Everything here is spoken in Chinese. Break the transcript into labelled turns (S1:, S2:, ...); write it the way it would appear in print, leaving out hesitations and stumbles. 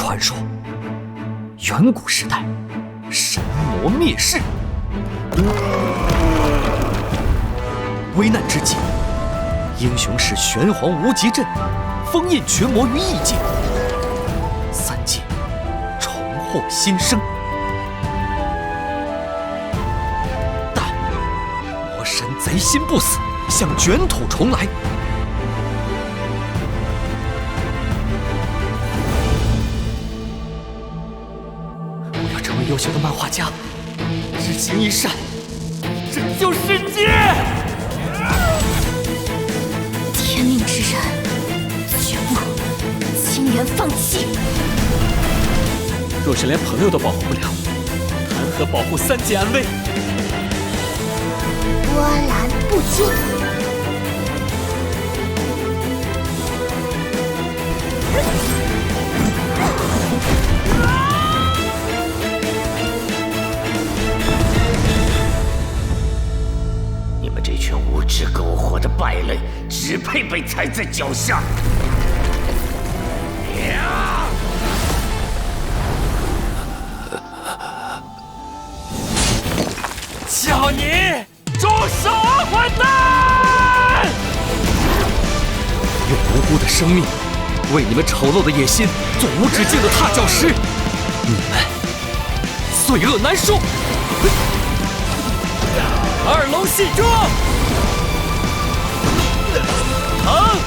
S1: 传说，远古时代，神魔灭世，危难之际，英雄使玄黄无极阵封印群魔于异界，三界重获新生。但魔神贼心不死，想卷土重来。我要成为优秀的漫画家，日行一善，拯救世界。
S2: 天命之人，绝不轻言放弃。
S1: 若是连朋友都保护不了，谈何保护三界安危？
S2: 波澜不惊。
S3: 你们这群无知苟活的败类，只配被踩在脚下！
S1: 叫你住手啊，混蛋！用无辜的生命为你们丑陋的野心做无止境的踏脚石，你们罪恶难恕！二龙戏珠，腾！